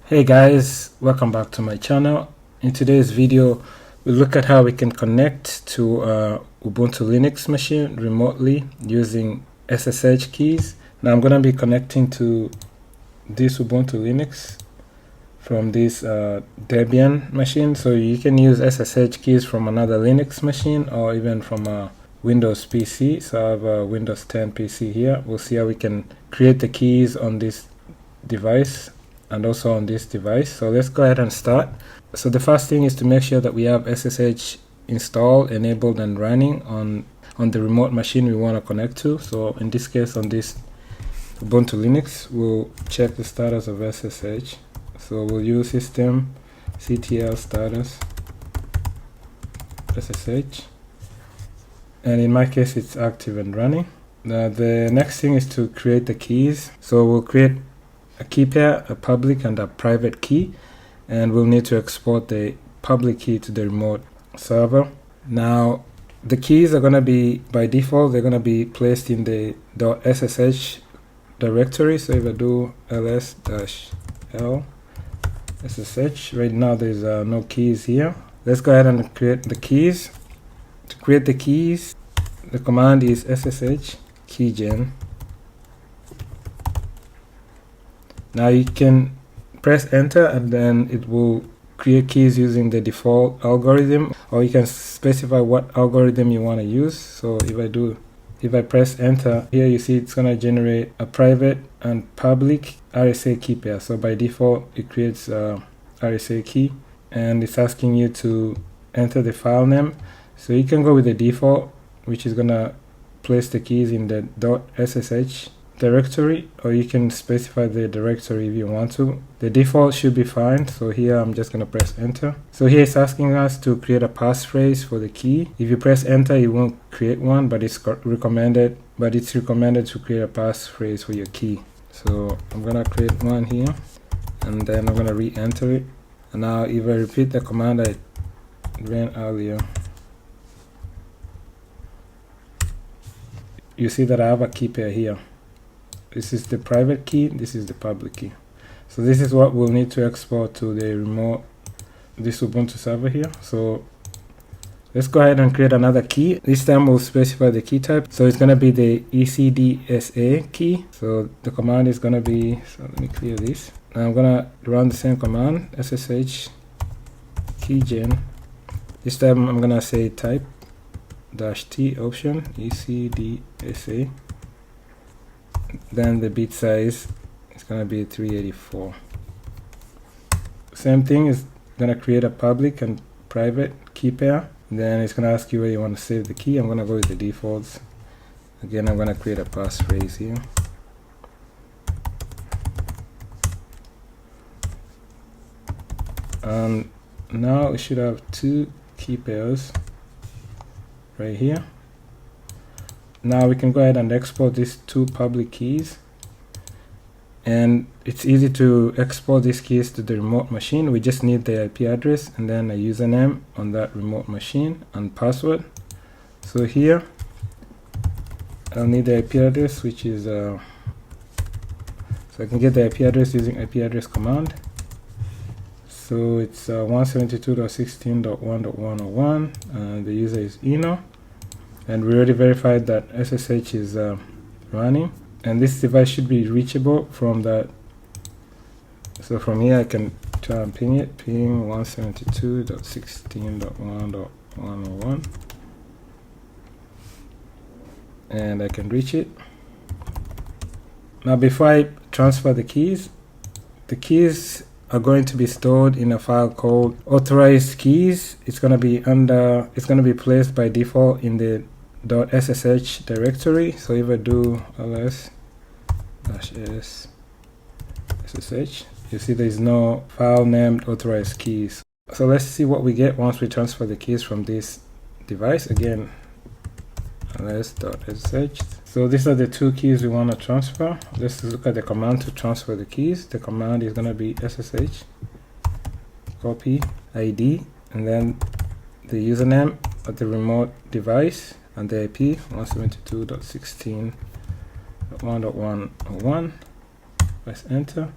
Hey guys, welcome back to my channel. In today's video, we'll look at how we can connect to a Ubuntu Linux machine remotely using SSH keys. Now I'm going to be connecting to this Ubuntu Linux from this Debian machine. So you can use SSH keys from another Linux machine or even from a Windows PC. So I have a Windows 10 PC here. We'll see how we can create the keys on this device and also on this device. So let's go ahead and start. So the first thing is to make sure that we have SSH installed, enabled and running on the remote machine we want to connect to. So in this case, on this Ubuntu Linux, we'll check the status of SSH. So we'll use systemctl status SSH, and in my case it's active and running. Now the next thing is to create the keys. So we'll create a key pair, a public and a private key, and we'll need to export the public key to the remote server. Now the keys are going to be, by default, they're going to be placed in the .ssh directory. So if I do ls-l ssh, right now there's no keys here. Let's go ahead and create the keys. To create the keys, the command is ssh keygen. Now you can press enter and then it will create keys using the default algorithm, or you can specify what algorithm you want to use. So if I press enter, here you see it's going to generate a private and public RSA key pair. So by default it creates a RSA key and it's asking you to enter the file name. So you can go with the default, which is going to place the keys in the .ssh directory, or you can specify the directory if you want to. The default should be fine. So here I'm just going to press enter. So here it's asking us to create a passphrase for the key. If you press enter, it won't create one, but it's recommended to create a passphrase for your key. So I'm going to create one here and then I'm going to re-enter it. And now if I repeat the command I ran earlier, you see that I have a key pair here. This is the private key, this is the public key. So this is what we'll need to export to the remote, this Ubuntu server here. So let's go ahead and create another key. This time we'll specify the key type. So it's going to be the ECDSA key. So the command is going to be, so let me clear this. Now I'm going to run the same command, SSH keygen. This time I'm going to say type -t option ECDSA. Then the bit size is going to be 384. Same thing, is going to create a public and private key pair. Then it's going to ask you where you want to save the key. I'm going to go with the defaults. Again, I'm going to create a passphrase here. And now we should have two key pairs right here. Now we can go ahead and export these two public keys, and it's easy to export these keys to the remote machine. We just need the IP address and then a username on that remote machine and password. So here I'll need the IP address, which is so I can get the IP address using IP address command. So it's 172.16.1.101 and the user is Eno. And we already verified that SSH is running, and this device should be reachable from that. So from here I can try and ping it, ping 172.16.1.101, and I can reach it. Now before I transfer the keys are going to be stored in a file called authorized keys. It's going to be placed by default in the .ssh directory. So if I do ls-s ssh, you see there is no file named authorized keys. So let's see what we get once we transfer the keys from this device. Again, ls.ssh. So these are the two keys we want to transfer. Let's look at the command to transfer the keys. The command is going to be ssh copy id and then the username of the remote device and the IP 172.16.1.101. Press enter.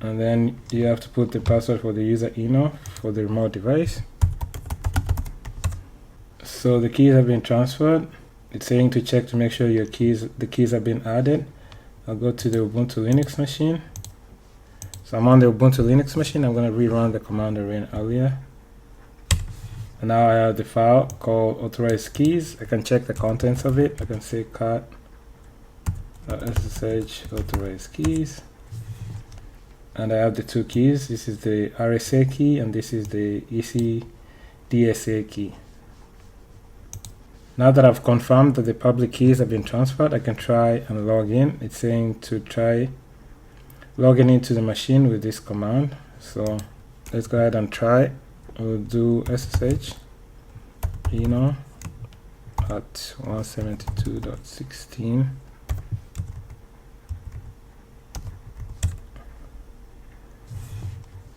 and then you have to put the password for the user ino for the remote device. So the keys have been transferred. It's saying to check to make sure the keys have been added. I'll go to the Ubuntu Linux machine. So I'm on the Ubuntu Linux machine. I'm going to rerun the command I ran earlier. And now I have the file called authorized keys. I can check the contents of it. I can say cat SSH authorized keys. And I have the two keys. This is the RSA key and this is the ECDSA key. Now that I've confirmed that the public keys have been transferred, I can try and log in. It's saying to try logging into the machine with this command. So let's go ahead and try. We'll do SSH ino at 172.16.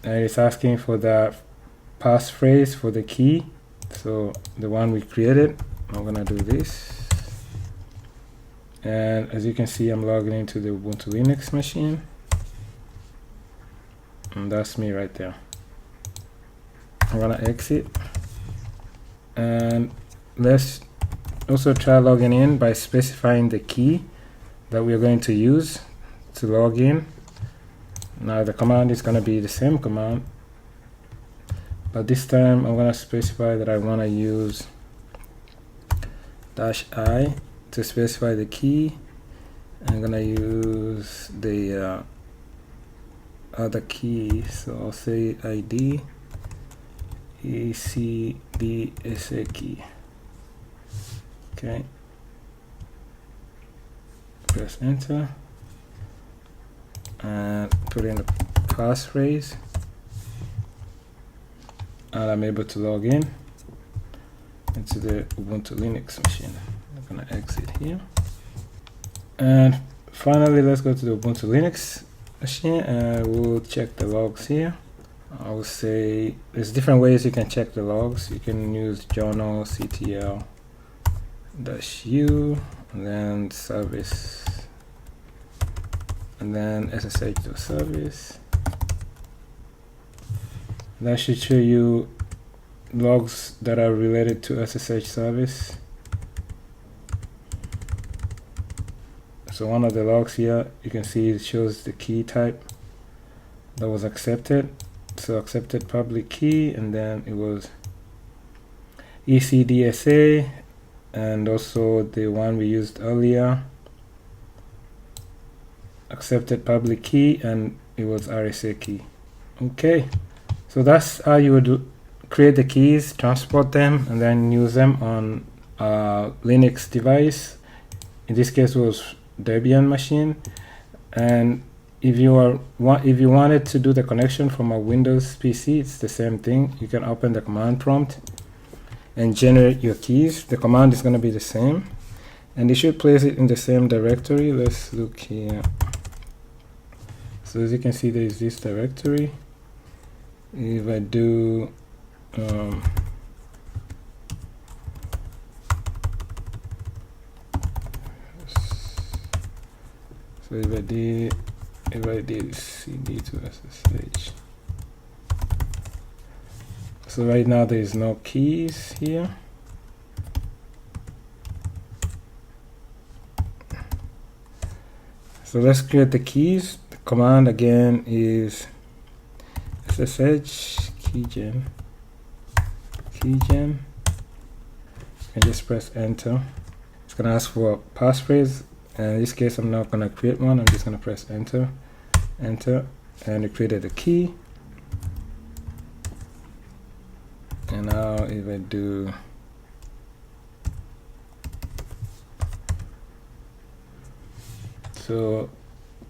And it's asking for the passphrase for the key, so the one we created. I'm gonna do this, and as you can see, I'm logging into the Ubuntu Linux machine, and that's me right there. I'm gonna exit, and let's also try logging in by specifying the key that we're going to use to log in. Now the command is going to be the same command, but this time I'm going to specify that I want to use -i to specify the key. I'm going to use the other key, so I'll say ID ECDSA key. Okay, press enter and put in the passphrase, and I'm able to log in into the Ubuntu Linux machine. I'm gonna exit here, and finally let's go to the Ubuntu Linux machine and we'll check the logs here. I will say there's different ways you can check the logs. You can use journal ctl -u and then service and then ssh.service. That should show you logs that are related to SSH service. So one of the logs here, you can see it shows the key type that was accepted. So accepted public key, and then it was ECDSA, and also the one we used earlier, accepted public key, and it was RSA key. Okay, so that's how you would create the keys, transport them, and then use them on a Linux device. In this case, it was Debian machine. And if you wanted to do the connection from a Windows PC, it's the same thing. You can open the command prompt and generate your keys. The command is going to be the same, and you should place it in the same directory. Let's look here. So as you can see, there is this directory. If I do so if I did cd to SSH, so right now there is no keys here. So let's create the keys. The command again is SSH keygen. You can just press enter. It's gonna ask for a passphrase, and in this case I'm not gonna create one. I'm just gonna press enter, and it created a key. And now if I do so,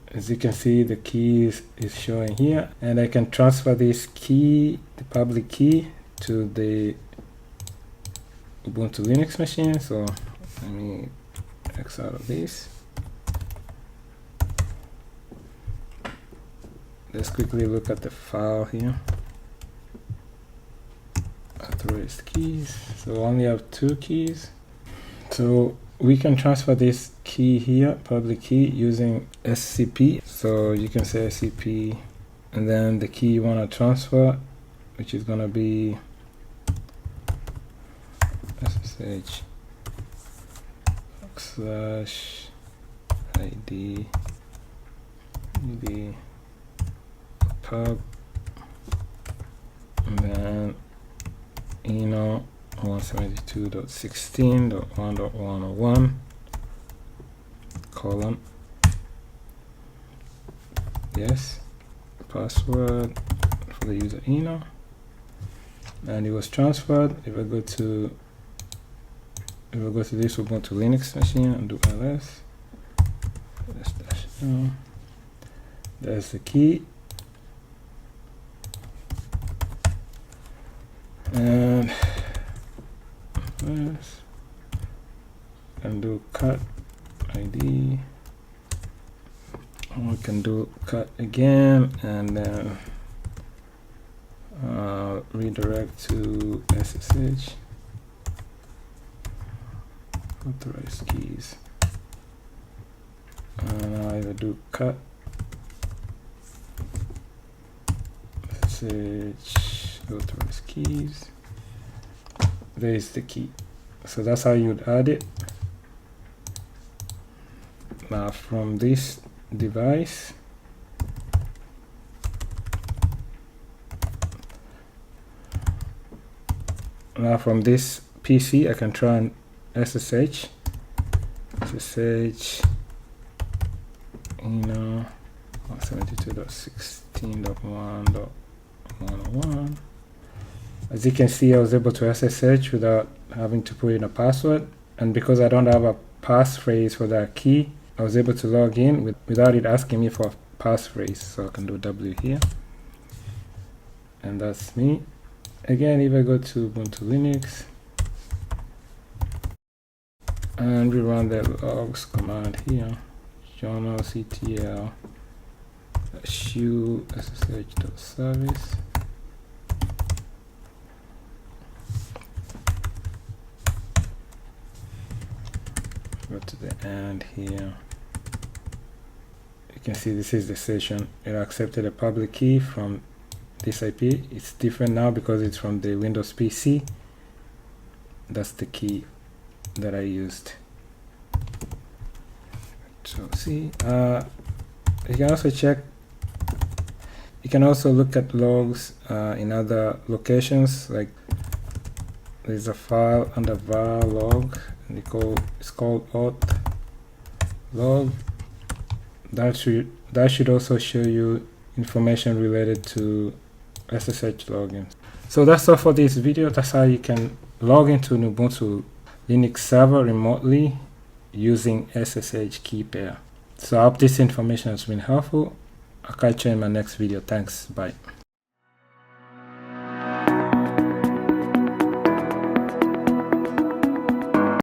as you can see, the key is showing here, and I can transfer this key, the public key, to the Ubuntu Linux machine. So let me X out of this. Let's quickly look at the file here. Authorized keys. So we only have 2 keys. So we can transfer this key here, public key, using SCP. So you can say SCP and then the key you want to transfer, which is going to be SSH /ID pub, and then 172.16.1.101 colon, yes, password for the user and it was transferred. If I go to this Ubuntu Linux machine and do ls -l, there's the key, and first can do cut ID, we can do cut again, and then redirect to SSH authorized keys, and now I will do cut SSH authorized keys. There is the key. So that's how you'd add it. Now from this device, now from this PC, I can try and SSH 172.16.1.101. As you can see, I was able to SSH without having to put in a password, and because I don't have a passphrase for that key, I was able to log in without it asking me for a passphrase. So I can do W here, and that's me. Again, if I go to Ubuntu Linux and we run the logs command here, journal ctl -u ssh.service, go to the end here, you can see this is the session. It accepted a public key from this IP. It's different now because it's from the Windows PC. That's the key that I used. So see, you can also check, you can also look at logs in other locations, like there's a file under var log, and it's called auth log. That should also show you information related to SSH logins. So that's all for this video. That's how you can log into an Ubuntu Linux server remotely using SSH key pair. So I hope this information has been helpful. I'll catch you in my next video. Thanks. Bye.